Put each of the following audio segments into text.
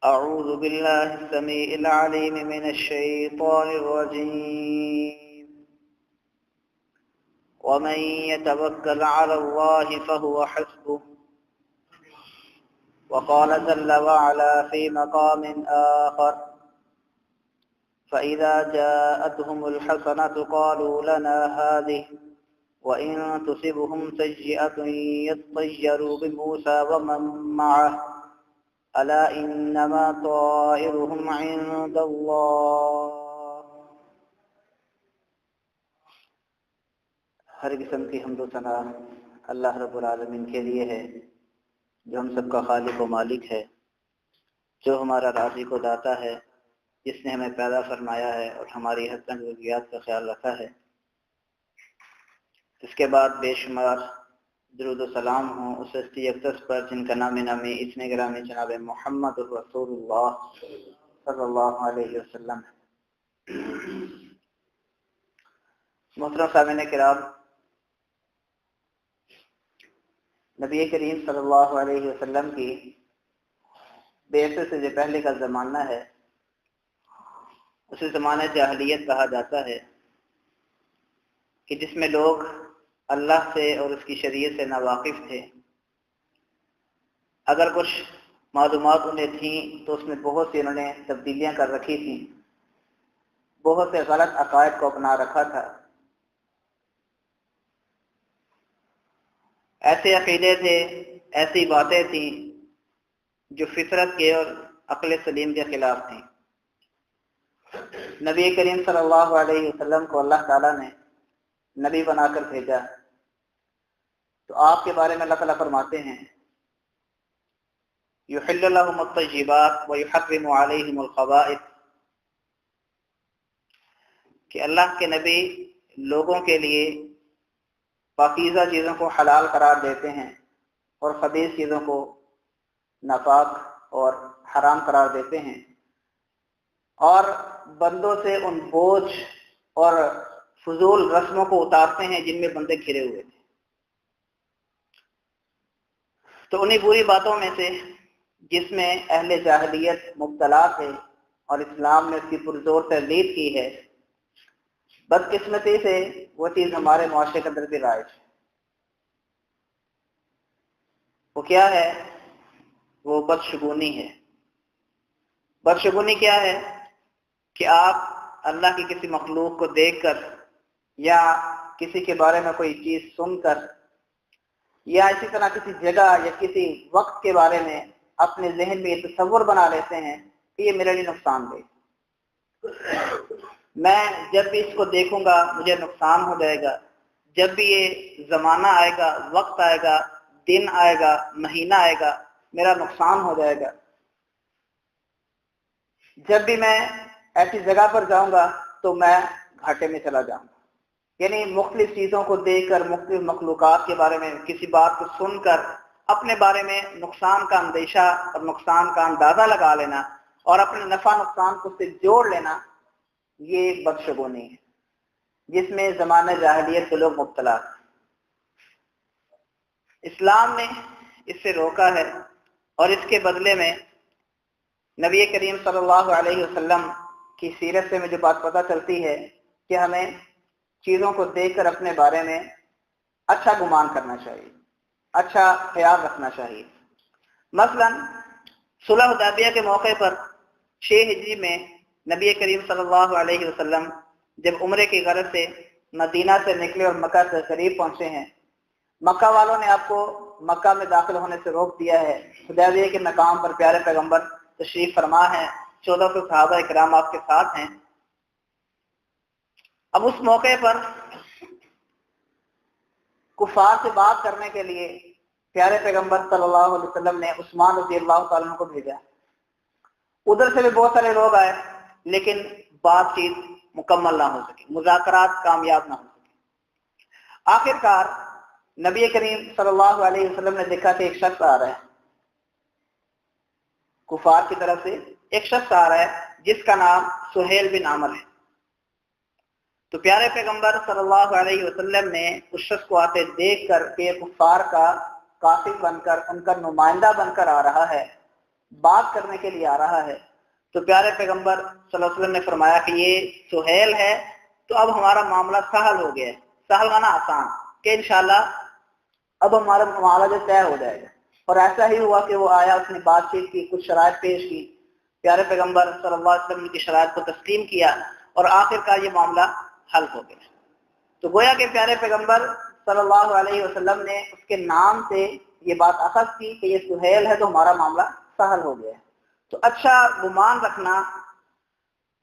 أعوذ بالله السميع العليم من الشيطان الرجيم ومن يتوكل على الله فهو حسبه وقال جل وعلا في مقام آخر فإذا جاءتهم الحسنة قالوا لنا هذه وإن تصبهم سيئة يطيروا بموسى ومن معه ألا إنما طائرهم عند الله۔ ہر قسم کی حمد و ثنا اللہ رب العالمین کے لیے ہے جو ہم سب کا خالق و مالک ہے، جو ہمارا رازق و داتا ہے، جس نے ہمیں پیدا فرمایا ہے اور ہماری ہر طرح کی ضروریات کا خیال رکھا ہے۔ اس کے بعد بے شمار درود و سلام ہوں اس ہستی اقدس پر جن کا نام نامی اسم گرامی جناب محمد رسول اللہ صلی اللہ علیہ وسلم۔ محترم سامعین کرام، نبی کریم صلی اللہ علیہ وسلم کی بعثت سے جو پہلے کا زمانہ ہے اسے زمانہ جاہلیت کہا جاتا ہے، کہ جس میں لوگ اللہ سے اور اس کی شریعت سے ناواقف تھے۔ اگر کچھ معلومات انہیں تھیں تو اس میں بہت سی انہوں نے تبدیلیاں کر رکھی تھیں، بہت سے غلط عقائد کو اپنا رکھا تھا۔ ایسے عقیدے تھے، ایسی باتیں تھیں جو فطرت کے اور عقل سلیم کے خلاف تھیں۔ نبی کریم صلی اللہ علیہ وسلم کو اللہ تعالیٰ نے نبی بنا کر بھیجا، تو آپ کے بارے میں اللہ تعالیٰ فرماتے ہیں یحل لهم الطیبات ویحرم علیہم الخبائث، کہ اللہ کے نبی لوگوں کے لیے پاکیزہ چیزوں کو حلال قرار دیتے ہیں اور خبیث چیزوں کو ناپاک اور حرام قرار دیتے ہیں، اور بندوں سے ان بوجھ اور فضول رسموں کو اتارتے ہیں جن میں بندے گھرے ہوئے تھے۔ تو انہی بری باتوں میں سے جس میں اہل جاہلیت مبتلا تھے اور اسلام نے اس کی پرزور تردید کی ہے، بدقسمتی سے وہ چیز ہمارے معاشرے کے اندر بھی رائج ہے۔ وہ کیا ہے؟ وہ بدشگونی ہے۔ بدشگونی کیا ہے؟ کہ آپ اللہ کی کسی مخلوق کو دیکھ کر یا کسی کے بارے میں کوئی چیز سن کر یا اسی طرح کسی جگہ یا کسی وقت کے بارے میں اپنے ذہن میں یہ تصور بنا لیتے ہیں کہ یہ میرے لیے نقصان دہ، میں جب بھی اس کو دیکھوں گا مجھے نقصان ہو جائے گا، جب بھی یہ زمانہ آئے گا، وقت آئے گا، دن آئے گا، مہینہ آئے گا، میرا نقصان ہو جائے گا، جب بھی میں ایسی جگہ پر جاؤں گا تو میں گھاٹے میں چلا جاؤں گا۔ یعنی مختلف چیزوں کو دیکھ کر، مختلف مخلوقات کے بارے میں کسی بات کو سن کر اپنے بارے میں نقصان کا اندیشہ اور نقصان کا اندازہ لگا لینا اور اپنے نفع نقصان کو سے جوڑ لینا، یہ بدشگونی ہے جس میں زمانہ جاہلیت کے لوگ مبتلا ہیں۔ اسلام نے اس سے روکا ہے، اور اس کے بدلے میں نبی کریم صلی اللہ علیہ وسلم کی سیرت سے مجھے بات پتہ چلتی ہے کہ ہمیں چیزوں کو دیکھ کر اپنے بارے میں اچھا گمان کرنا چاہیے، اچھا خیال رکھنا چاہیے۔ مثلا صلح حدیبیہ کے موقع پر 6 ہجری میں نبی کریم صلی اللہ علیہ وسلم جب عمرے کی غرض سے مدینہ سے نکلے اور مکہ سے قریب پہنچے ہیں، مکہ والوں نے آپ کو مکہ میں داخل ہونے سے روک دیا ہے۔ حدیبیہ کے مقام پر پیارے پیغمبر تشریف فرما ہے، 1400 صحابہ کرام آپ کے ساتھ ہیں۔ اب اس موقع پر کفار سے بات کرنے کے لیے پیارے پیغمبر صلی اللہ علیہ وسلم نے عثمان رضی اللہ تعالیٰ عنہ کو بھیجا۔ ادھر سے بھی بہت سارے لوگ آئے، لیکن بات چیت مکمل نہ ہو سکی، مذاکرات کامیاب نہ ہو سکے۔ آخر کار نبی کریم صلی اللہ علیہ وسلم نے دیکھا کہ ایک شخص آ رہا ہے، کفار کی طرف سے ایک شخص آ رہا ہے جس کا نام سہیل بن عامر ہے۔ تو پیارے پیغمبر صلی اللہ علیہ وسلم نے اس شخص کو آتے دیکھ کر کہ کفار کا قاصد بن کر، ان کا نمائندہ بن کر آ رہا ہے، بات کرنے کے لیے آ رہا ہے، تو پیارے پیغمبر صلی اللہ علیہ وسلم نے فرمایا کہ یہ سہیل ہے، تو اب ہمارا معاملہ سہل ہو گیا ہے. سہل مانا آسان، کہ انشاءاللہ اب ہمارا معاملہ جو طے ہو جائے گا. اور ایسا ہی ہوا کہ وہ آیا، اس نے بات چیت کی، کچھ شرائط پیش کی، پیارے پیغمبر صلی اللہ علیہ وسلم کی شرائط کو تسلیم کیا، اور آخر کا یہ معاملہ حل ہو گیا. تو گویا کہ پیارے پیغمبر صلی اللہ علیہ وسلم نے اس کے نام سے یہ بات اخذ کی کہ یہ سہیل ہے، تو ہمارا معاملہ سہل ہو گیا. تو اچھا گمان رکھنا،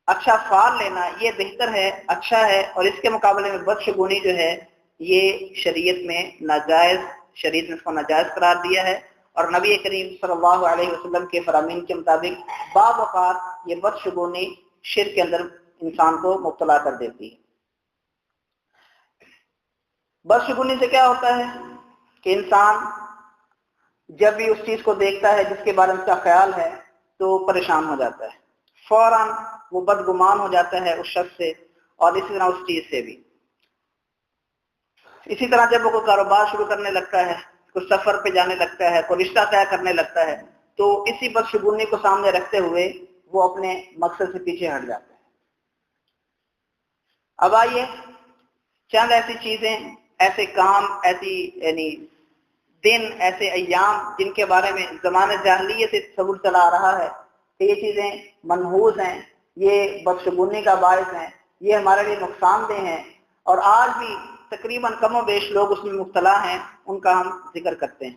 اچھا فال لینا یہ بہتر ہے، اچھا ہے. اور اس کے مقابلے میں بدشگونی جو ہے یہ شریعت میں ناجائز، شریعت نے اس کو ناجائز قرار دیا ہے. اور نبی کریم صلی اللہ علیہ وسلم کے فرامین کے مطابق بعض اوقات یہ بدشگونی شرک کے اندر انسان کو مبتلا کر دیتی ہے. بدشگونی سے کیا ہوتا ہے کہ انسان جب بھی اس چیز کو دیکھتا ہے جس کے بارے میں اس کا خیال ہے تو پریشان ہو جاتا ہے، فوراً وہ بدگمان ہو جاتا ہے اس شخص سے، اور اسی طرح اس چیز سے بھی. اسی طرح جب وہ کوئی کاروبار شروع کرنے لگتا ہے، کوئی سفر پہ جانے لگتا ہے، کوئی رشتہ طے کرنے لگتا ہے، تو اسی بدشگونی کو سامنے رکھتے ہوئے وہ اپنے مقصد سے پیچھے ہٹ جاتا ہے. اب آئیے چند ایسی چیزیں، ایسے کام، ایسی یعنی دن، ایسے ایام جن کے بارے میں زمانہ جاہلیت سے تصور چلا آ رہا ہے کہ یہ چیزیں منحوس ہیں، یہ بدشگونی کا باعث ہیں، یہ ہمارے لیے نقصان دہ ہیں، اور آج بھی تقریباً کم و بیش لوگ اس میں مبتلا ہیں. ان کا ہم ذکر کرتے ہیں.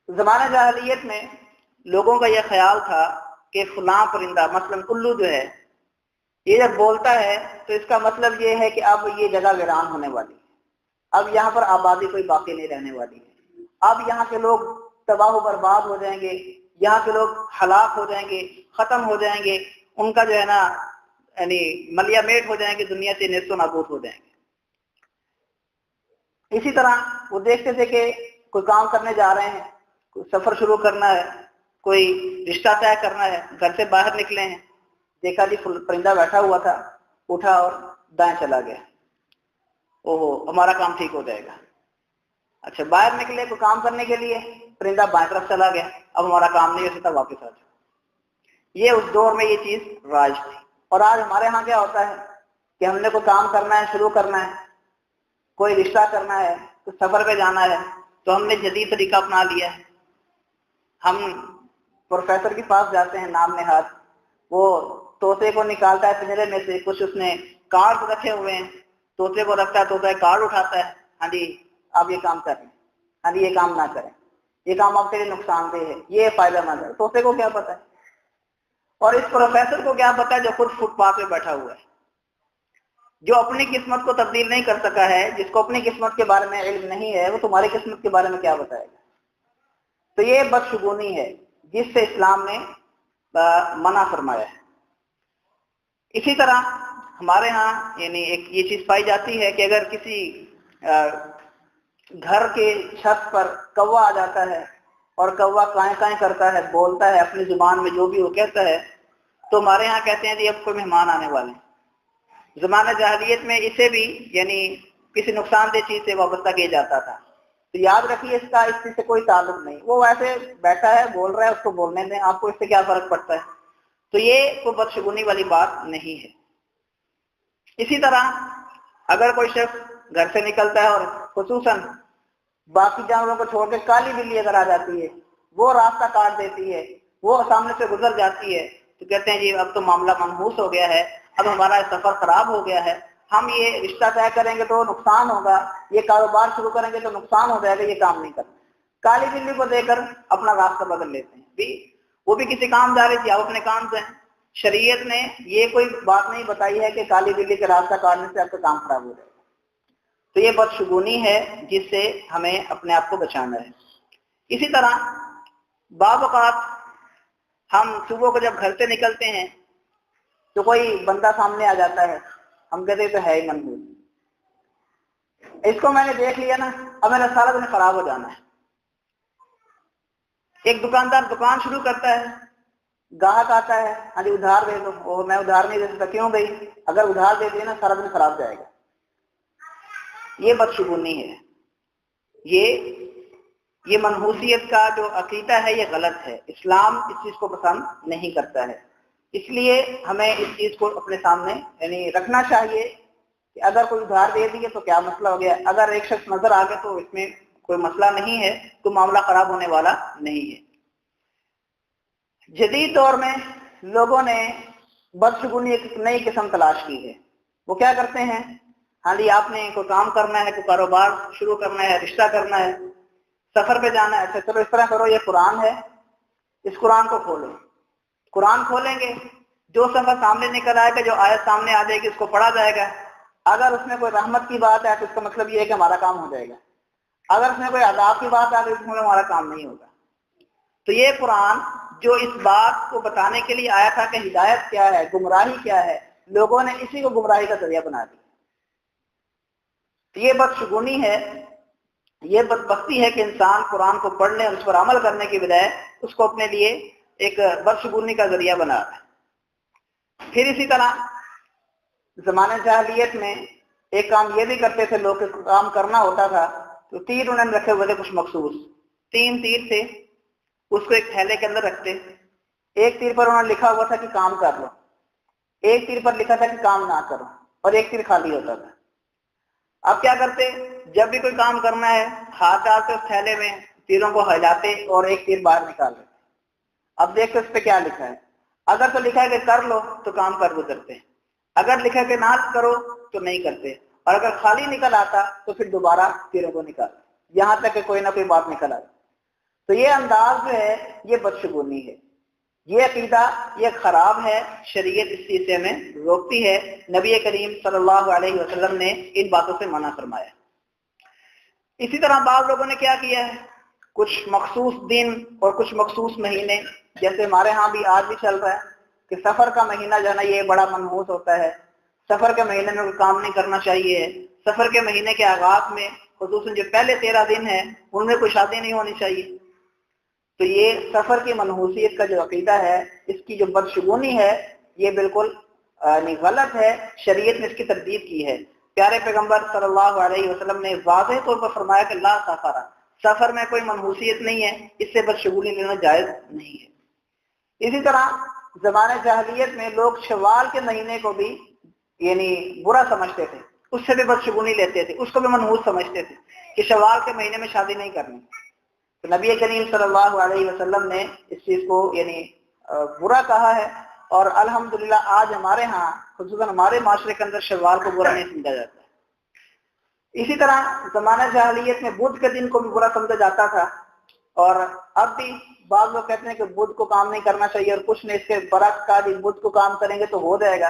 زمانہ جاہلیت میں لوگوں کا یہ خیال تھا کہ فلاں پرندہ مثلاً الو جو ہے، یہ جب بولتا ہے تو اس کا مطلب یہ ہے کہ اب یہ جگہ ویران ہونے والی ہے، اب یہاں پر آبادی کوئی باقی نہیں رہنے والی ہے، اب یہاں کے لوگ تباہ و برباد ہو جائیں گے، یہاں کے لوگ ہلاک ہو جائیں گے، ختم ہو جائیں گے، ان کا جو ہے نا یعنی ملیا میٹ ہو جائیں گے، دنیا سے نیست و نابود ہو جائیں گے. اسی طرح وہ دیکھتے تھے کہ کوئی کام کرنے جا رہے ہیں، کوئی سفر شروع کرنا ہے، کوئی رشتہ طے کرنا ہے، گھر سے باہر نکلے ہیں، دیکھا جی پرندہ بیٹھا ہوا تھا، اٹھا اور دائیں چلا گیا، اوہو ہمارا کام ٹھیک ہو جائے گا. اچھا باہر نکلے کوئی کام کرنے کے لیے، پرندہ بائیں طرف چلا گیا، اب ہمارا کام نہیں ہو سکتا، واپس آ جاؤ. یہ اس دور میں یہ چیز راج تھی. اور آج ہمارے ہاں کیا ہوتا ہے کہ ہم نے کوئی کام کرنا ہے، شروع کرنا ہے، کوئی رشتہ کرنا ہے، کوئی سفر پہ جانا ہے، تو ہم نے جدید طریقہ اپنا لیا ہے. ہم پروفیسر کے پاس جاتے ہیں نام نہاد، وہ طوطے کو نکالتا ہے پنجرے میں سے، کچھ اس نے کارڈ رکھے ہوئے ہیں، طوطے کو رکھتا ہے، طوطا کارڈ اٹھاتا ہے، ہاں جی آپ یہ کام کریں، ہاں جی یہ کام نہ کریں، یہ کام آپ کے لیے نقصان دہ ہے، یہ فائدہ مند ہے. طوطے کو کیا پتا ہے، اور اس پروفیسر کو کیا پتا ہے جو خود فٹ پاتھ پہ بیٹھا ہوا ہے، جو اپنی قسمت کو تبدیل نہیں کر سکا ہے، جس کو اپنی قسمت کے بارے میں علم نہیں ہے، وہ تمہاری قسمت کے بارے میں کیا بتائے گا. تو یہ بدشگونی ہے جس سے اسلام نے منع فرمایا ہے. اسی طرح ہمارے ہاں یعنی ایک یہ چیز پائی جاتی ہے کہ اگر کسی گھر کے چھت پر کوا آ جاتا ہے اور کوا کائیں کائیں کرتا ہے، بولتا ہے اپنی زبان میں جو بھی وہ کہتا ہے، تو ہمارے ہاں کہتے ہیں جی اب کوئی مہمان آنے والے ہیں. زمانہ جاہلیت میں اسے بھی یعنی کسی نقصان دہ چیز سے وابستہ کیا جاتا تھا. تو یاد رکھیے اس کا اس چیز سے کوئی تعلق نہیں، وہ ویسے بیٹھا ہے بول رہا ہے، اس کو بولنے دیں، آپ کو اس سے کیا فرق پڑتا ہے. تو یہ کوئی بدشگونی والی بات نہیں ہے. اسی طرح اگر کوئی شخص گھر سے نکلتا ہے اور خصوصاً باقی جانوروں کو چھوڑ کے کالی بلی اگر آ جاتی ہے، وہ راستہ کاٹ دیتی ہے، وہ سامنے سے گزر جاتی ہے، تو کہتے ہیں جی اب تو معاملہ منحوس ہو گیا ہے، اب ہمارا سفر خراب ہو گیا ہے، ہم یہ رشتہ طے کریں گے تو نقصان ہوگا، یہ کاروبار شروع کریں گے تو نقصان ہو جائے گا، یہ کام نہیں کرنا. کالی بلی کو دے کر اپنا راستہ بدل لیتے ہیں. وہ بھی کسی کام جا رہی تھی، اب اپنے کام سے. شریعت نے یہ کوئی بات نہیں بتائی ہے کہ کالی بلی کے راستہ کاٹنے سے آپ کا کام خراب ہو جائے گا. تو یہ بدشگونی ہے جس سے ہمیں اپنے آپ کو بچانا ہے. اسی طرح بعض اوقات ہم صبح کو جب گھر سے نکلتے ہیں تو کوئی بندہ سامنے آ جاتا ہے، ہم کہتے ہیں تو ہے ہی منحوس، اس کو میں نے دیکھ لیا نا اب میرا سارا دن خراب ہو جانا ہے. ایک دکاندار دکان شروع کرتا ہے، گاہک آتا ہے، ہاں جی ادھار دے دو، اور میں ادھار نہیں دے سکتا. کیوں بھائی، اگر ادھار دے دیے نا سارا دن خراب جائے گا. یہ بدشگونی ہے. یہ یہ منحوسیت کا جو عقیدہ ہے یہ غلط ہے، اسلام اس چیز کو پسند نہیں کرتا ہے۔ اس لیے ہمیں اس چیز کو اپنے سامنے یعنی رکھنا چاہیے کہ اگر کوئی ادھار دے دیے تو کیا مسئلہ ہو گیا، اگر ایک شخص نظر آ گیا تو اس میں کوئی مسئلہ نہیں ہے، تو معاملہ خراب ہونے والا نہیں ہے۔ جدید دور میں لوگوں نے بدشگونی ایک نئی قسم تلاش کی ہے۔ وہ کیا کرتے ہیں، ہاں جی آپ نے کوئی کام کرنا ہے، کوئی کاروبار شروع کرنا ہے، رشتہ کرنا ہے، سفر پہ جانا ہے، اچھا چلو اس طرح کرو، یہ قرآن ہے، اس قرآن کو کھولو۔ قرآن کھولیں گے، جو سفر سامنے نکل آئے گا، جو آیت سامنے آ جائے گی اس کو پڑھا جائے گا۔ اگر اس میں کوئی رحمت کی بات ہے تو اس کا مطلب یہ ہے کہ ہمارا کام ہو جائے گا، اگر اس میں کوئی عذاب کی بات آ تو اس میں ہمارا کام نہیں ہوگا۔ تو یہ قرآن جو اس بات کو بتانے کے لیے آیا تھا کہ ہدایت کیا ہے، گمراہی کیا ہے، لوگوں نے اسی کو گمراہی کا ذریعہ بنا دیا۔ تو یہ بدشگونی ہے، یہ بدبختی ہے کہ انسان قرآن کو پڑھنے اور اس پر عمل کرنے کی بجائے اس کو اپنے لیے ایک بدشگونی کا ذریعہ بنا رہا ہے۔ پھر اسی طرح زمانہ جاہلیت میں ایک کام یہ بھی کرتے تھے لوگ، کام کرنا ہوتا تھا تو تیر انہوں نے رکھے ہوئے تھے کچھ مخصوص، 3 تیر تھے، اس کو ایک تھیلے کے اندر رکھتے، ایک تیر پر انہوں نے لکھا ہوا تھا کہ کام کر لو، ایک تیر پر لکھا تھا کہ کام نہ کرو، اور ایک تیر خالی ہوتا تھا۔ اب کیا کرتے، جب بھی کوئی کام کرنا ہے ہاتھ ڈالتے اس تھیلے میں، تیروں کو ہلاتے اور ایک تیر باہر نکال لیتے۔ اب دیکھتے اس پہ کیا لکھا ہے، اگر تو لکھا ہے کہ کر لو تو کام کر گزرتے، اگر لکھا ہے کہ نہ کرو تو نہیں کرتے، اور اگر خالی نکل آتا تو پھر دوبارہ تیروں کو نکالتے، یہاں تک کہ کوئی نہ کوئی بات نکل آتی۔ تو یہ انداز جو ہے یہ بدشگونی ہے، یہ عقیدہ یہ خراب ہے، شریعت اس چیز سے ہمیں روکتی ہے، نبی کریم صلی اللہ علیہ وسلم نے ان باتوں سے منع فرمایا۔ اسی طرح بعض لوگوں نے کیا کیا ہے، کچھ مخصوص دن اور کچھ مخصوص مہینے، جیسے ہمارے ہاں بھی آج بھی چل رہا ہے کہ سفر کا مہینہ جو ہے نا یہ بڑا منحوس ہوتا ہے، سفر کے مہینے میں کوئی کام نہیں کرنا چاہیے، سفر کے مہینے کے آغاز میں خصوصاً جو پہلے 13 دن ہیں ان میں کوئی شادی نہیں ہونی چاہیے۔ تو یہ سفر کی منحوسیت کا جو عقیدہ ہے، اس کی جو بدشگونی ہے یہ بالکل غلط ہے، شریعت نے اس کی تردید کی ہے۔ پیارے پیغمبر صلی اللہ علیہ وسلم نے واضح طور پر فرمایا کہ لا سفر، سفر میں کوئی منحوسیت نہیں ہے، اس سے بدشگونی لینا جائز نہیں ہے۔ اسی طرح زمانہ جاہلیت میں لوگ شوال کے مہینے کو بھی یعنی برا سمجھتے تھے، اس سے بھی بدشگونی لیتے تھے، اس کو بھی منحوس سمجھتے تھے کہ شوال کے مہینے میں شادی نہیں کرنی۔ تو نبی کریم صلی اللہ علیہ وسلم نے اس چیز کو یعنی برا کہا ہے، اور الحمدللہ آج ہمارے ہاں خصوصاً ہمارے معاشرے کے اندر شوال کو برا نہیں سمجھا جاتا ہے۔ اسی طرح زمانہ جاہلیت میں بدھ کے دن کو بھی برا سمجھا جاتا تھا، اور اب بھی بعض لوگ کہتے ہیں کہ بدھ کو کام نہیں کرنا چاہیے، اور کچھ نے اس کے برعکس کہا کہ بدھ کو کام کریں گے تو ہو جائے گا۔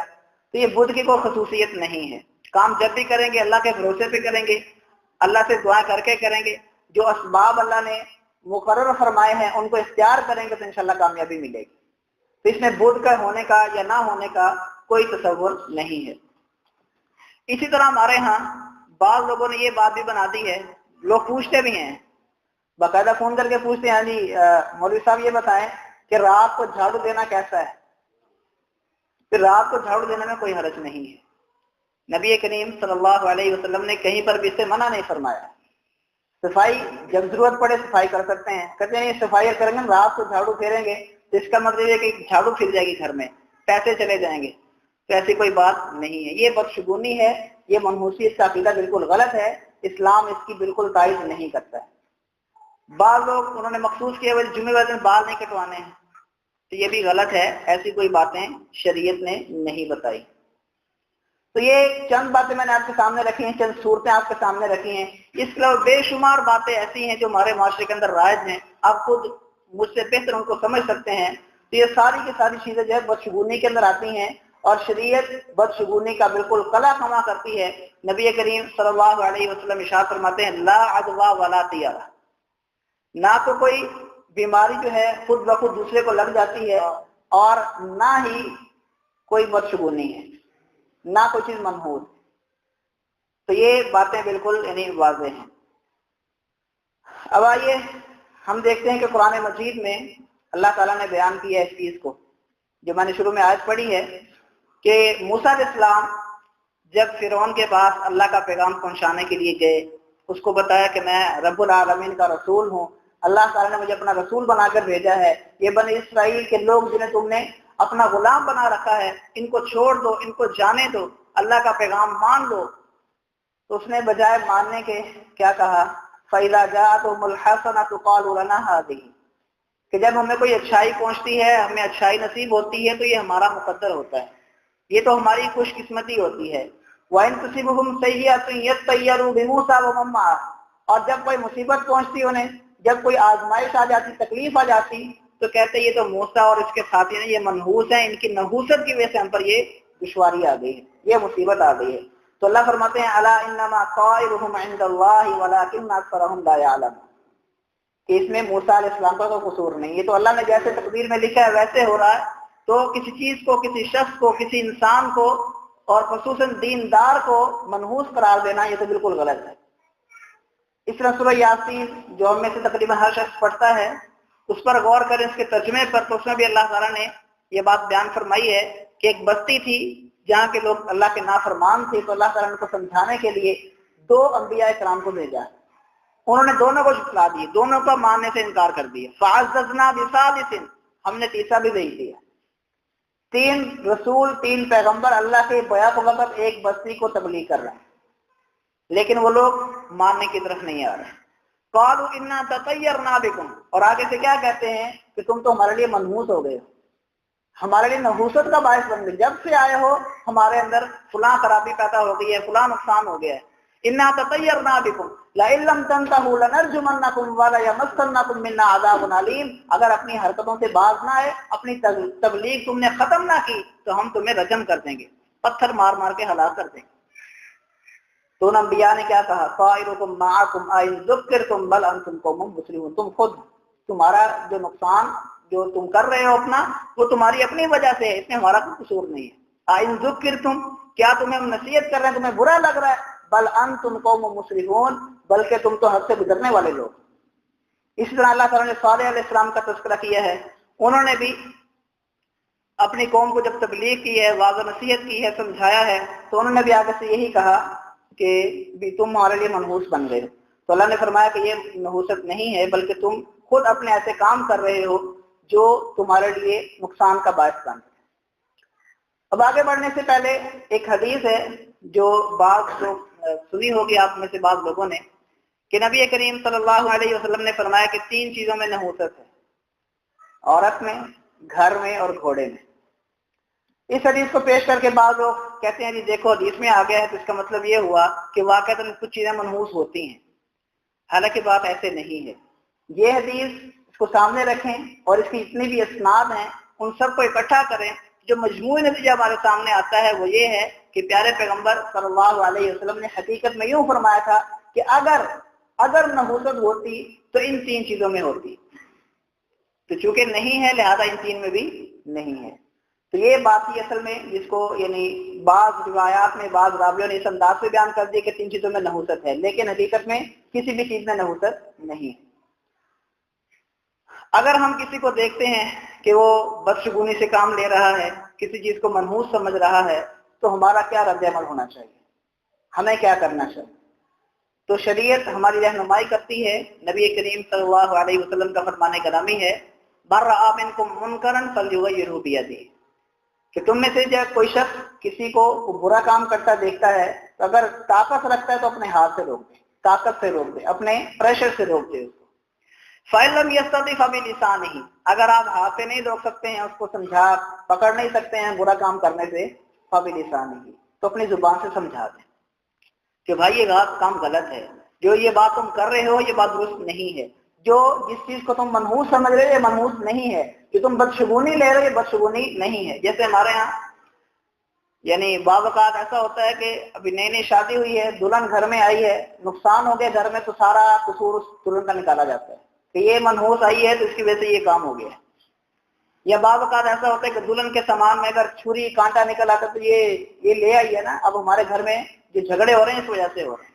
تو یہ بدھ کی کوئی خصوصیت نہیں ہے، کام جب بھی کریں گے اللہ کے بھروسے پہ کریں گے، اللہ سے دعا کر کے کریں گے، جو اسباب اللہ نے مقرر فرمائے ہیں ان کو اختیار کریں گے تو انشاءاللہ کامیابی ملے گی۔ تو اس میں بدھ کا ہونے کا یا نہ ہونے کا کوئی تصور نہیں ہے۔ اسی طرح ہمارے ہاں بعض لوگوں نے یہ بات بھی بنا دی ہے، لوگ پوچھتے بھی ہیں، باقاعدہ فون کر کے پوچھتے ہیں، جی مولوی صاحب یہ بتائیں کہ رات کو جھاڑو دینا کیسا ہے؟ پھر رات کو جھاڑو دینے میں کوئی حرج نہیں ہے، نبی کریم صلی اللہ علیہ وسلم نے کہیں پر بھی اسے منع نہیں فرمایا۔ صفائی جب ضرورت پڑے صفائی کر سکتے ہیں، کہتے ہیں یہ صفائی کریں گے رات کو جھاڑو پھیریں گے تو اس کا مطلب ہے کہ جھاڑو پھر جائے گی گھر میں، پیسے چلے جائیں گے، تو ایسی کوئی بات نہیں ہے، یہ بدشگونی ہے، یہ منحوسیت کا عقیدہ بالکل غلط ہے، اسلام اس کی بالکل تائید نہیں کرتا ہے۔ بعض لوگ انہوں نے مخصوص کیا ہوئے جمعے والے دن بال نہیں کٹوانے ہیں، تو یہ بھی غلط ہے، ایسی کوئی باتیں شریعت نے نہیں بتائی۔ تو یہ چند باتیں میں نے آپ کے سامنے رکھی ہیں، چند صورتیں آپ کے سامنے رکھی ہیں، اس کے علاوہ بے شمار باتیں ایسی ہیں جو ہمارے معاشرے کے اندر رائج ہیں، آپ خود مجھ سے بہتر ان کو سمجھ سکتے ہیں۔ تو یہ ساری کی ساری چیزیں جو ہے بدشگونی کے اندر آتی ہیں، اور شریعت بدشگونی کا بالکل قلع خما کرتی ہے۔ نبی کریم صلی اللہ علیہ وسلم ارشاد فرماتے ہیں لا عدوى ولا طیرہ، نہ تو کوئی بیماری جو ہے خود بخود دوسرے کو لگ جاتی ہے، اور نہ ہی کوئی بدشگونی ہے، نہ کوئی چیز منحوس۔ تو یہ باتیں بالکل یعنی واضح ہیں۔ اب آئیے ہم دیکھتے ہیں کہ قرآن مجید میں اللہ تعالیٰ نے بیان کیا ہے اس چیز کو، جو میں نے شروع میں آیت پڑھی ہے کہ موسیٰ علیہ السلام جب فرعون کے پاس اللہ کا پیغام پہنچانے کے لیے گئے، اس کو بتایا کہ میں رب العالمین کا رسول ہوں، اللہ تعالیٰ نے مجھے اپنا رسول بنا کر بھیجا ہے، یہ بنی اسرائیل کے لوگ جنہیں تم نے اپنا غلام بنا رکھا ہے، ان کو چھوڑ دو، ان کو جانے دو، اللہ کا پیغام مان لو۔ تو اس نے بجائے ماننے کے کیا کہا؟ فَإِذَا جَاءَتْهُمُ الْحَسَنَةُ قَالُوا لَنَا هَٰذِهِ، کہ جب ہمیں کوئی اچھائی پہنچتی ہے، ہمیں اچھائی نصیب ہوتی ہے تو یہ ہمارا مقدر ہوتا ہے، یہ تو ہماری خوش قسمتی ہوتی ہے۔ وَإِن تُصِبْهُمْ سَيِّئَةٌ يَطَّيَّرُوا بِمُوسَىٰ وَمَن مَّعَهُ، اور جب کوئی مصیبت پہنچتی انہیں، جب کوئی آزمائش آ جاتی، تکلیف آ جاتی، تو کہتے یہ تو موسیٰ اور اس کے ساتھی ہیں، یہ منحوس ہیں، ان کی نحوست کی وجہ سے ہم پر یہ دشواری آ گئی ہے، یہ مصیبت آ گئی ہے۔ تو اللہ فرماتے ہیں الا انما طائرهم عند اللہ ولکن اکثرهم لا يعلمون، کہ اس میں موسیٰ علیہ السلام کا کوئی قصور نہیں، یہ تو اللہ نے جیسے تقدیر میں لکھا ہے ویسے ہو رہا ہے۔ تو کسی چیز کو، کسی شخص کو، کسی انسان کو، اور خصوصاً دیندار کو منحوس قرار دینا یہ تو بالکل غلط ہے۔ اس طرح سورہ یاسین جو ہم میں سے تقریباً ہر شخص پڑھتا ہے، اس پر غور کریں، اس کے ترجمے پر، تو اس میں بھی اللہ تعالیٰ نے یہ بات بیان فرمائی ہے کہ ایک بستی تھی جہاں کے لوگ اللہ کے نافرمان تھے، تو اللہ تعالیٰ نے کو سمجھانے کے لیے دو انبیاء کرام کو بھیجا، انہوں نے دونوں کو جھٹلا دیے، دونوں کا ماننے سے انکار کر دیا۔ فَعَزَّزْنَا بِثَالِثٍ، ہم نے تیسرا بھی بھیج دیا۔ تین رسول، تین پیغمبر اللہ کے بیعت وقت ایک بستی کو تبلیغ کر رہے ہیں، لیکن وہ لوگ ماننے کی طرف نہیں آ رہے۔ قالوا انا تطیرنا بکم، اور آگے سے کیا کہتے ہیں کہ تم تو ہمارے لیے منحوس ہو گئے ہو، ہمارے لیے نحوست کا باعث بن گئے، جب سے آئے ہو ہمارے اندر فلاں خرابی پیدا ہو گئی ہے، فلاں نقصان ہو گیا ہے۔ انا تطیرنا بکم لئن لم تنتهوا لنرجمنکم وليمسنکم منا عذاب علیم، اگر اپنی حرکتوں سے باز نہ آئے، اپنی تبلیغ تم نے ختم نہ کی، تو ہم تمہیں رجم کر دیں گے، پتھر مار مار کے ہلاک کر دیں گے۔ تو ان انبیاء نے کیا کہا؟ طائرکم معکم ان ذکرتم بل انتم قوم مسرفون، تم خود، تمہارا جو نقصان جو تم کر رہے ہو اپنا، وہ تمہاری اپنی وجہ سے ہے، اس میں ہمارا کوئی قصور نہیں ہے۔ ان ذکرتم، کیا تمہیں ہم نصیحت کر رہے ہیں، تمہیں برا لگ رہا ہے؟ بل انتم قوم مسرفون، بلکہ تم تو حد سے گزرنے والے لوگ۔ اسی طرح اللہ تعالیٰ نے صالح علیہ السلام کا تذکرہ کیا ہے، انہوں نے بھی اپنی قوم کو جب تبلیغ کی ہے، واضح نصیحت کی ہے، سمجھایا ہے، تو انہوں نے بھی آگے سے یہی کہا کہ بھی تم ہمارے لیے منحوس بن گئے۔ تو اللہ نے فرمایا کہ یہ نحوست نہیں ہے، بلکہ تم خود اپنے ایسے کام کر رہے ہو جو تمہارے لیے نقصان کا باعث بن گئے۔ اب آگے بڑھنے سے پہلے ایک حدیث ہے جو بعض لوگ سنی ہوگی آپ میں سے بعض لوگوں نے، کہ نبی کریم صلی اللہ علیہ وسلم نے فرمایا کہ تین چیزوں میں نحوست ہے، عورت میں، گھر میں اور گھوڑے میں۔ اس حدیث کو پیش کر کے بعض لوگ کہتے ہیں جی دیکھو حدیث میں آ گیا ہے، تو اس کا مطلب یہ ہوا کہ واقعتاً کچھ چیزیں منحوس ہوتی ہیں، حالانکہ بات ایسے نہیں ہے۔ یہ حدیث اس کو سامنے رکھیں اور اس کی جتنی بھی اسناد ہیں ان سب کو اکٹھا کریں، جو مجموعی نتیجہ ہمارے سامنے آتا ہے وہ یہ ہے کہ پیارے پیغمبر صلی اللہ علیہ وسلم نے حقیقت میں یوں فرمایا تھا کہ اگر نحوست ہوتی تو ان تین چیزوں میں ہوتی، تو چونکہ نہیں ہے لہذا ان تین میں بھی نہیں ہے۔ تو یہ بات ہی اصل میں جس کو یعنی بعض روایات میں بعض راویوں نے اس انداز سے بیان کر دی کہ تین چیزوں میں نحوست ہے، لیکن حقیقت میں کسی بھی چیز میں نحوست نہیں ہے۔ اگر ہم کسی کو دیکھتے ہیں کہ وہ بدشگونی سے کام لے رہا ہے، کسی چیز کو منحوس سمجھ رہا ہے، تو ہمارا کیا رد عمل ہونا چاہیے، ہمیں کیا کرنا چاہیے؟ تو شریعت ہماری رہنمائی کرتی ہے، نبی کریم صلی اللہ علیہ وسلم کا فرمان کلامی ہے من رأى منکم منکرا فلیغیرہ بیدہ، کہ تم میں سے جب کوئی شخص کسی کو برا کام کرتا دیکھتا ہے تو اگر طاقت رکھتا ہے تو اپنے ہاتھ سے روک دے، طاقت سے روک دے، اپنے پریشر سے روک دے اس کو۔ فَإِن لَمْ يَسْتَطِعْ فَبِلِسَانِهِ، اگر آپ ہاتھ سے نہیں روک سکتے ہیں، اس کو سمجھا پکڑ نہیں سکتے ہیں برا کام کرنے سے، فَبِلِسَانِهِ، تو اپنی زبان سے سمجھا دیں کہ بھائی یہ کام غلط ہے، جو یہ بات تم کر رہے ہو یہ بات درست نہیں ہے، جو جس چیز کو تم منحوس سمجھ رہے ہو یہ منحوس نہیں ہے، کہ تم بدشگونی لے رہے ہو یہ بدشگونی نہیں ہے۔ جیسے ہمارے ہاں یعنی بعض اوقات ایسا ہوتا ہے کہ ابھی نئی نئی شادی ہوئی ہے، دلہن گھر میں آئی ہے، نقصان ہو گیا گھر میں، تو سارا قصور اس دلہن کا نکالا جاتا ہے کہ یہ منحوس آئی ہے تو اس کی وجہ سے یہ کام ہو گیا ہے۔ یا بعض اوقات ایسا ہوتا ہے کہ دلہن کے سامان میں اگر چھری کانٹا نکل آتا ہے تو یہ لے آئی ہے نا، اب ہمارے گھر میں جو جھگڑے ہو رہے ہیں اس وجہ سے ہو رہے ہیں۔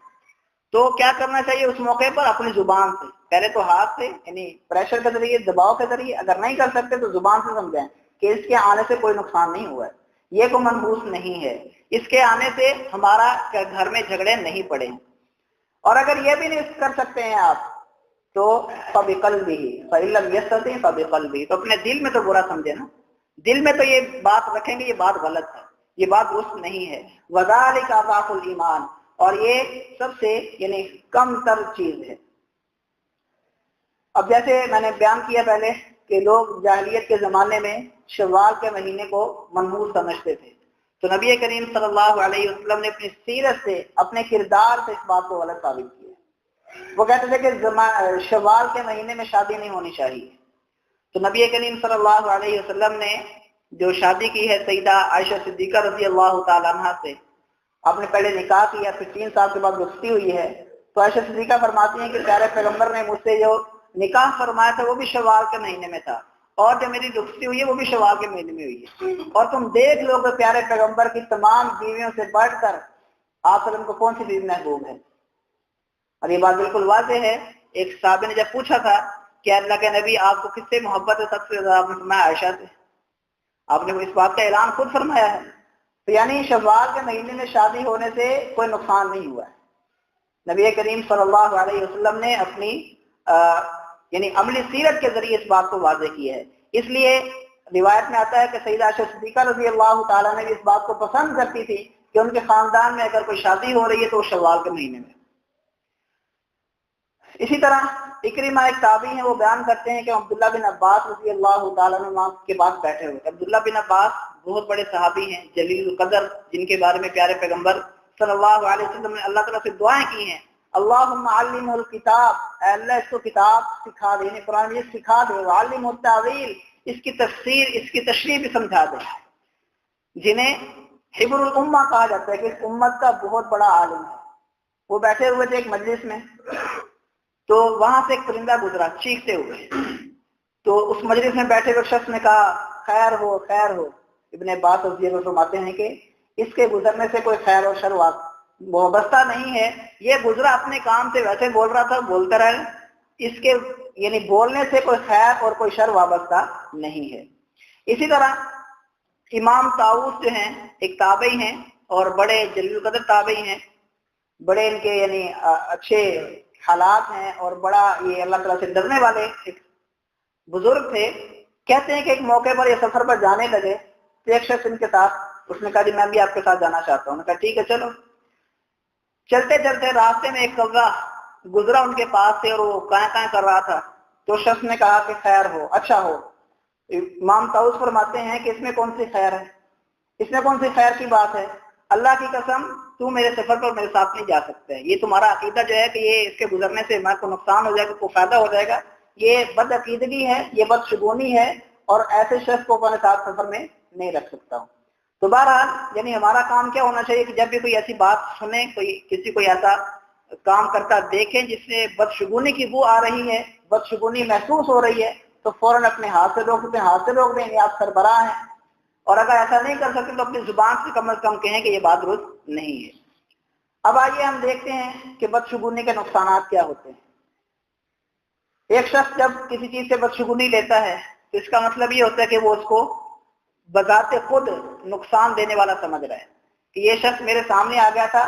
تو کیا کرنا چاہیے اس موقع پر؟ اپنی زبان سے، پہلے تو ہاتھ سے یعنی پریشر کے ذریعے، دباؤ کے ذریعے، اگر نہیں کر سکتے تو زبان سے سمجھائیں کہ اس کے آنے سے کوئی نقصان نہیں ہوا ہے، یہ کوئی منحوس نہیں ہے، اس کے آنے سے ہمارا گھر میں جھگڑے نہیں پڑے ہیں۔ اور اگر یہ بھی نہیں کر سکتے ہیں آپ تو فبقلبہ فإن لم یستطع فبقلبہ، تو اپنے دل میں تو برا سمجھے نا، دل میں تو یہ بات رکھیں گے یہ بات غلط ہے، یہ بات درست نہیں ہے. وذالک اضعف الایمان، اور یہ سب سے یعنی کم تر چیز ہے. اب جیسے میں نے بیان کیا پہلے کہ لوگ جاہلیت کے زمانے میں شوال کے مہینے کو منحوس سمجھتے تھے، تو نبی کریم صلی اللہ علیہ وسلم نے اپنی سیرت سے، اپنے کردار سے اس بات کو غلط ثابت کیا. وہ کہتے تھے کہ شوال کے مہینے میں شادی نہیں ہونی چاہیے، تو نبی کریم صلی اللہ علیہ وسلم نے جو شادی کی ہے سیدہ عائشہ صدیقہ رضی اللہ تعالی عنہا سے، آپ نے پہلے نکاح کیا، پھر 3 سال کے بعد رخصتی ہوئی ہے، تو عائشہ صدیقہ فرماتی ہیں کہ پیارے پیغمبر نے مجھ سے جو نکاح فرمایا تھا وہ بھی شوال کے مہینے میں تھا، اور جو میری رخصتی ہوئی ہے وہ بھی شوال کے مہینے میں ہوئی ہے. اور تم دیکھ لو کہ پیارے پیغمبر کی تمام بیویوں سے بڑھ کر آپ وسلم کو کون سی بیوی محبوب ہے. اور یہ بات بالکل واضح ہے. ایک صحابی نے جب پوچھا تھا کہ اللہ کے نبی آپ کو کس سے محبت ہے سب سے زیادہ، آپ نے فرمایا عائشہ سے. آپ نے اس بات کا اعلان خود فرمایا ہے. تو یعنی شوال کے مہینے میں شادی ہونے سے کوئی نقصان نہیں ہوا ہے. نبی کریم صلی اللہ علیہ وسلم نے اپنی یعنی عملی سیرت کے ذریعے اس بات کو واضح کیا ہے. اس لیے روایت میں آتا ہے کہ سیدہ عائشہ صدیقہ رضی اللہ تعالیٰ نے بھی اس بات کو پسند کرتی تھی کہ ان کے خاندان میں اگر کوئی شادی ہو رہی ہے تو وہ شوال کے مہینے میں. اسی طرح اکرمہ ایک تابعی ہیں، وہ بیان کرتے ہیں کہ عبداللہ بن عباس رضی اللہ تعالیٰ عنہ کے پاس بیٹھے ہوئے. عبداللہ بن عباس بہت بڑے صحابی ہیں جلیل القدر، جن کے بارے میں پیارے پیغمبر صلی اللہ علیہ وسلم نے اللہ تعالیٰ سے دعائیں کی ہیں، اللہم علمہ الکتاب، اے اللہ اس کو کتاب سکھا دے، یعنی قرآن مجید سکھا دے، وعلمہ التاویل، اس کی تفسیر اس کی تشریح بھی سمجھا دے. جنہیں حبر الامہ کہا جاتا ہے کہ اس امت کا بہت بڑا عالم ہے. وہ بیٹھے ہوئے تھے ایک مجلس میں، تو وہاں سے ایک پرندہ گزرا چیختے ہوئے، تو اس مجلس میں بیٹھے ہوئے شخص نے کہا خیر ہو خیر ہو. ابن عباس رضی اللہ عنہ فرماتے ہیں کہ اس کے گزرنے سے کوئی خیر و شر وابستہ نہیں ہے، یہ گزرا اپنے کام سے ویسے بول رہا تھا، بولتا رہے، اس کے یعنی بولنے سے کوئی خیر اور کوئی شر وابستہ نہیں ہے. اسی طرح امام طاؤس جو ہیں ایک تابعی ہیں اور بڑے جلیل القدر تابعی ہیں، بڑے ان کے یعنی اچھے حالات ہیں اور بڑا یہ اللہ تعالیٰ سے ڈرنے والے ایک بزرگ تھے. کہتے ہیں کہ ایک موقع پر یہ سفر پر جانے لگے تو ایک شخص ان کے ساتھ، اس نے کہا جی میں بھی آپ کے ساتھ جانا چاہتا ہوں. نے کہا ٹھیک ہے چلو. چلتے چلتے راستے میں ایک کوا گزرا ان کے پاس سے اور وہ کائیں کائیں کر رہا تھا، تو شخص نے کہا کہ خیر ہو اچھا ہو. امام طاؤس فرماتے ہیں کہ اس میں کون سی خیر ہے، اس میں کون سی خیر کی بات ہے، اللہ کی قسم تو میرے سفر پر میرے ساتھ نہیں جا سکتا ہے. یہ تمہارا عقیدہ جو ہے کہ یہ اس کے گزرنے سے میں کو نقصان ہو جائے گا، کو فائدہ ہو جائے گا، یہ بد عقیدگی ہے، یہ بد شگونی ہے، اور ایسے شخص کو اپنے ساتھ سفر میں نہیں رکھ سکتا ہوں. تو بہرحال یعنی ہمارا کام کیا ہونا چاہیے کہ جب بھی کوئی ایسی بات سنیں، کسی کوئی ایسا کام کرتا دیکھیں جس سے بدشگونی کی بو آ رہی ہے، بدشگونی محسوس ہو رہی ہے، تو فوراً اپنے ہاتھ سے روک دیں، ہاتھ سے روک دیں، آپ سربراہ ہیں. اور اگر ایسا نہیں کر سکتے تو اپنی زبان سے کم از کم کہیں کہ یہ بات درست نہیں ہے. اب آئیے ہم دیکھتے ہیں کہ بدشگونی کے نقصانات کیا ہوتے ہیں. ایک شخص جب کسی چیز سے بدشگونی لیتا ہے تو اس کا مطلب یہ ہوتا ہے کہ وہ اس کو بذات خود نقصان دینے والا سمجھ رہا ہے کہ یہ شخص میرے سامنے آ گیا تھا،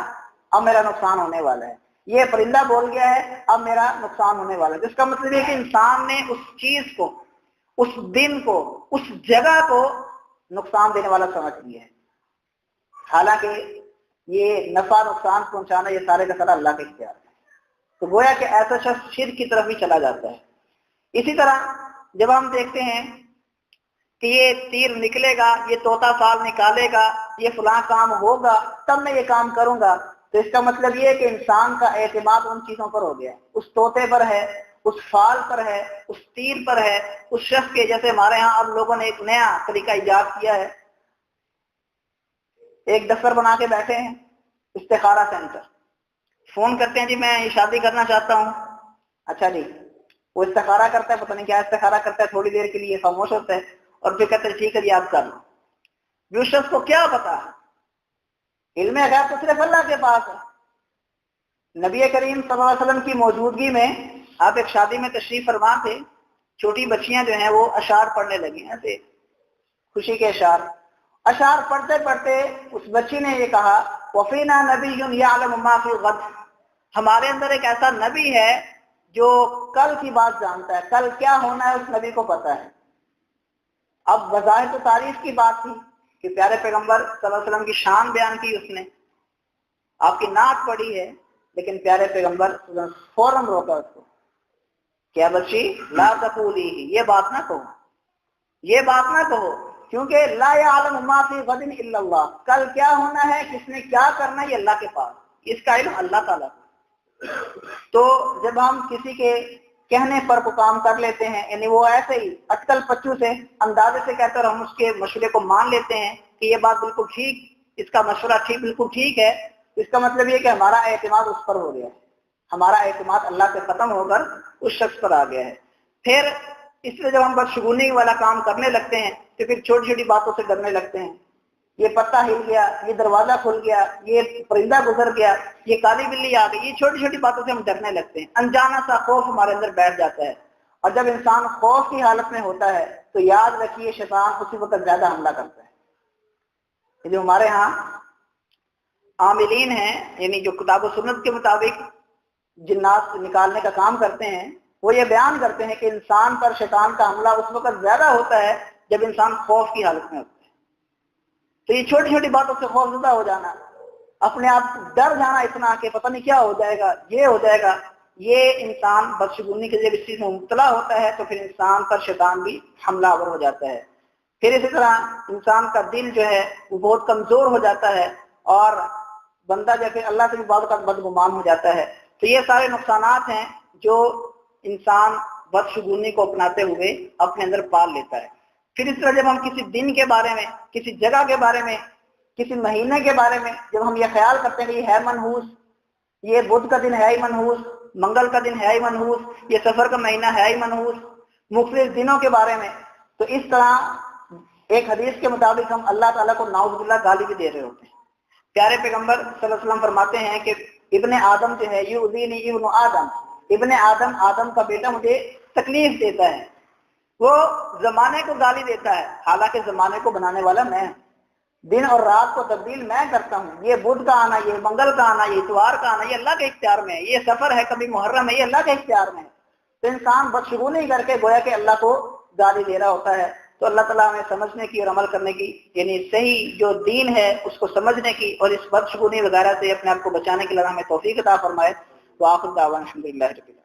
اب میرا نقصان ہونے والا ہے، یہ پرندہ بول گیا ہے اب میرا نقصان ہونے والا ہے. جس کا مطلب یہ کہ انسان نے اس چیز کو، اس دن کو، اس جگہ کو نقصان دینے والا سمجھ لیا ہے، حالانکہ یہ نفع نقصان پہنچانا یہ سارے کا سارا اللہ کے اختیار ہے. تو گویا کہ ایسا شخص شرک کی طرف بھی چلا جاتا ہے. اسی طرح جب ہم دیکھتے ہیں کہ یہ تیر نکلے گا، یہ طوطا فال نکالے گا، یہ فلاں کام ہوگا تب میں یہ کام کروں گا، تو اس کا مطلب یہ ہے کہ انسان کا اعتماد ان چیزوں پر ہو گیا، اس طوطے پر ہے، اس فال پر ہے، اس تیر پر ہے، اس شخص کے. جیسے ہمارے ہاں اب لوگوں نے ایک نیا طریقہ ایجاد کیا ہے، ایک دفتر بنا کے بیٹھے ہیں استخارہ سینٹر، فون کرتے ہیں جی میں شادی کرنا چاہتا ہوں. اچھا جی، وہ استخارہ کرتا ہے، پتہ نہیں کیا استخارہ کرتا ہے، تھوڑی دیر کے لیے خاموش ہوتا ہے اور پھر کہتے ہیں ٹھیک ہے جی آپ کر لو. اس شخص کو کیا پتا، علم غیب تو صرف اللہ کے پاس ہے. نبی کریم صلی اللہ علیہ وسلم کی موجودگی میں آپ ایک شادی میں تشریف فرما تھے، چھوٹی بچیاں جو ہیں وہ اشعار پڑھنے لگی ہیں، ایسے خوشی کے اشعار پڑھتے پڑھتے اس بچی نے یہ کہا وفینا نبی یعلم ما فی الغد، ہمارے اندر ایک ایسا نبی ہے جو کل کی بات جانتا ہے، کل کیا ہونا ہے اس نبی کو پتا ہے۔ اب بظاہر تو تعریف کی بات تھی کہ پیارے پیغمبر صلی اللہ علیہ وسلم کی شان بیان کی اس نے، آپ کی نعت پڑھی ہے، لیکن پیارے پیغمبر فوراً روکا اس کو، کیا بچی لا تقولی، یہ بات نہ کہو، یہ بات نہ کہو، کیونکہ لا یعلم ما فی غد الا اللہ، کل کیا ہونا ہے، کس نے کیا کرنا ہے، یہ اللہ کے پاس، اس کا علم اللہ تعالیٰ کو۔ تو جب ہم کسی کے کہنے پر کو کام کر لیتے ہیں، یعنی وہ ایسے ہی اٹکل پچو سے اندازے سے کہتے ہیں اور ہم اس کے مشورے کو مان لیتے ہیں کہ یہ بات بالکل ٹھیک، اس کا مشورہ ٹھیک، بالکل ٹھیک ہے، اس کا مطلب یہ کہ ہمارا اعتماد اس پر ہو گیا ہے، ہمارا اعتماد اللہ سے ختم ہو کر اس شخص پر آ گیا ہے۔ پھر اس لیے جب ہم بدشگونی والا کام کرنے لگتے ہیں تو پھر چھوٹی چھوٹی باتوں سے ڈرنے لگتے ہیں، یہ پتا ہل گیا، یہ دروازہ کھل گیا، یہ پرندہ گزر گیا، یہ کالی بلی آ گئی، یہ چھوٹی چھوٹی باتوں سے ہم ڈرنے لگتے ہیں، انجانا سا خوف ہمارے اندر بیٹھ جاتا ہے۔ اور جب انسان خوف کی حالت میں ہوتا ہے تو یاد رکھیے شیطان اسی وقت زیادہ حملہ کرتا ہے۔ جو ہمارے ہاں عاملین ہیں، یعنی جو کتاب و سنت کے مطابق جنات نکالنے کا کام کرتے ہیں، وہ یہ بیان کرتے ہیں کہ انسان پر شیطان کا حملہ اس وقت زیادہ ہوتا ہے جب انسان خوف کی حالت میں ہوتا ہے۔ تو یہ چھوٹی چھوٹی باتوں سے خوف زدہ ہو جانا، اپنے آپ ڈر جانا اتنا کہ پتہ نہیں کیا ہو جائے گا، یہ ہو جائے گا، یہ انسان بدشگونی کے جب اس چیز میں مبتلا ہوتا ہے تو پھر انسان پر شیطان بھی حملہ آور ہو جاتا ہے۔ پھر اسی طرح انسان کا دل جو ہے وہ بہت کمزور ہو جاتا ہے اور بندہ جیسے اللہ سے بھی بعض اوقات بدگمان ہو جاتا ہے۔ تو یہ سارے نقصانات ہیں جو انسان بدشگونی کو اپناتے ہوئے اپنے اندر پال لیتا ہے۔ پھر اس طرح جب ہم کسی دن کے بارے میں، کسی جگہ کے بارے میں، کسی مہینے کے بارے میں جب ہم یہ خیال کرتے ہیں کہ یہ ہے منحوس، یہ بدھ کا دن ہے ہی منحوس، منگل کا دن ہے ہی منحوس، یہ سفر کا مہینہ ہے ہی منحوس، مختلف دنوں کے بارے میں، تو اس طرح ایک حدیث کے مطابق ہم اللہ تعالیٰ کو نعوذ باللہ گالی بھی دے رہے ہوتے ہیں۔ پیارے پیغمبر صلی اللہ علیہ وسلم فرماتے ہیں کہ ابن آدم جو ہے یؤذینی ابن آدم، ابن آدم، آدم کا بیٹا مجھے تکلیف دیتا ہے، وہ زمانے کو گالی دیتا ہے، حالانکہ زمانے کو بنانے والا میں ہوں، دن اور رات کو تبدیل میں کرتا ہوں، یہ بدھ کا آنا، یہ منگل کا آنا، یہ اتوار کا آنا، یہ اللہ کے اختیار میں ہے، یہ سفر ہے کبھی محرم ہے، یہ اللہ کے اختیار میں ہے۔ تو انسان بدشگونی کر کے گویا کہ اللہ کو گالی دے رہا ہوتا ہے۔ تو اللہ تعالیٰ ہمیں سمجھنے کی اور عمل کرنے کی، یعنی صحیح جو دین ہے اس کو سمجھنے کی اور اس بدشگونی وغیرہ سے اپنے آپ کو بچانے کے لیے ہمیں توفیق عطا فرمائے۔ وآخر دعوانا الحمدللہ رب العالمین۔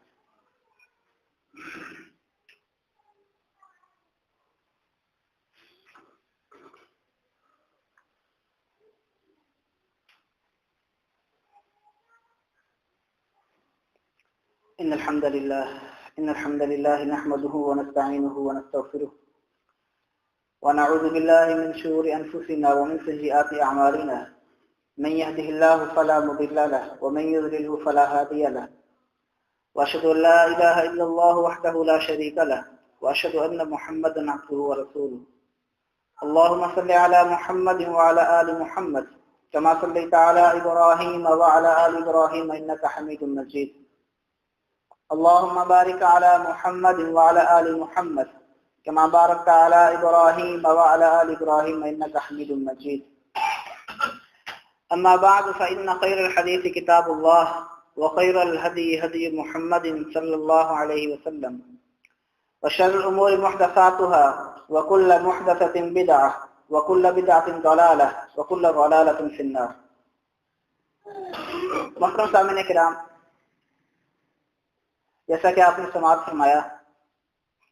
إن الحمد لله نحمده ونستعينه ونستغفره ونعوذ بالله من شرور أنفسنا ومن سيئات أعمالنا، من يهده الله فلا مضل له ومن يضلل فلا هادي له، وأشهد أن لا إله إلا الله وحده لا شريك له، وأشهد أن محمدا عبده ورسوله۔ اللهم صل على محمد وعلى آل محمد كما صليت على إبراهيم وعلى آل إبراهيم إنك حميد مجيد۔ اللهم بارك على محمد وعلى آل محمد كما باركت على إبراهيم وعلى آل إبراهيم إنك حميد مجيد۔ أما بعد فإن خير الحديث كتاب الله وخير الهدي هدي محمد صلى الله عليه وسلم وشر الأمور محدثاتها وكل محدثة بدعة وكل بدعة ضلالة وكل ضلالة في النار۔ محترم سامعین کرام، جیسا کہ آپ نے سماعت فرمایا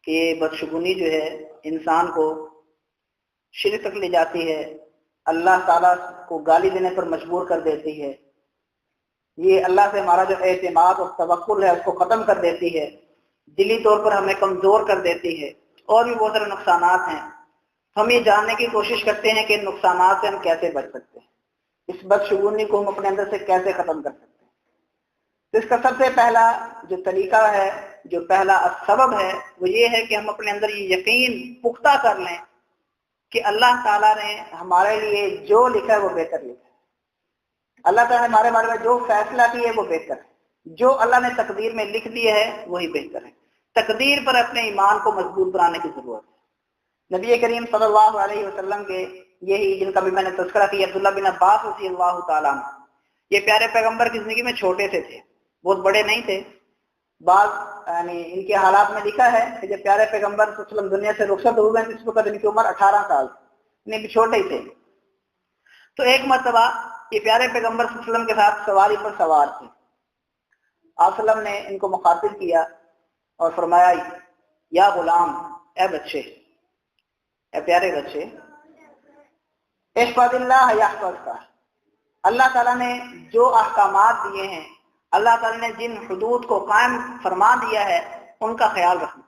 کہ یہ بدشگونی جو ہے انسان کو شرک تک لے جاتی ہے، اللہ تعالیٰ کو گالی دینے پر مجبور کر دیتی ہے، یہ اللہ سے ہمارا جو اعتماد اور توکل ہے اس کو ختم کر دیتی ہے، دلی طور پر ہمیں کمزور کر دیتی ہے، اور بھی بہت سارے نقصانات ہیں۔ ہم یہ جاننے کی کوشش کرتے ہیں کہ ان نقصانات سے ہم کیسے بچ سکتے ہیں، اس بدشگونی کو ہم اپنے اندر سے کیسے ختم کر سکتے ہیں۔ تو اس کا سب سے پہلا جو طریقہ ہے، جو پہلا سبب ہے، وہ یہ ہے کہ ہم اپنے اندر یہ یقین پختہ کر لیں کہ اللہ تعالیٰ نے ہمارے لیے جو لکھا ہے وہ بہتر لکھا ہے، اللہ تعالیٰ نے ہمارے بارے میں جو فیصلہ کیا ہے وہ بہتر ہے، جو اللہ نے تقدیر میں لکھ دیا ہے وہی بہتر ہے۔ تقدیر پر اپنے ایمان کو مضبوط بنانے کی ضرورت ہے۔ نبی کریم صلی اللہ علیہ وسلم کے یہی جن کا بھی میں نے تذکرہ کیا، عبداللہ بن عباس رضی اللہ تعالیٰ عنہ، یہ پیارے پیغمبر کی زندگی میں چھوٹے سے تھے، بہت بڑے نہیں تھے، بعض یعنی ان کے حالات میں لکھا ہے کہ جب پیارے پیغمبر صلی اللہ علیہ وسلم دنیا سے رخصت ہوئے اس وقت ان کی عمر 18 سال، یعنی چھوٹے ہی تھے۔ تو ایک مرتبہ یہ پیارے پیغمبر صلی اللہ علیہ وسلم کے ساتھ سواری پر سوار تھے۔ آپ صلی اللہ علیہ وسلم نے ان کو مخاطب کیا اور فرمایا یا غلام، اے بچے، اے پیارے بچے، احفظ اللہ یحفظک، اللہ تعالیٰ نے جو احکامات دیے ہیں، اللہ تعالیٰ نے جن حدود کو قائم فرما دیا ہے ان کا خیال رکھنا۔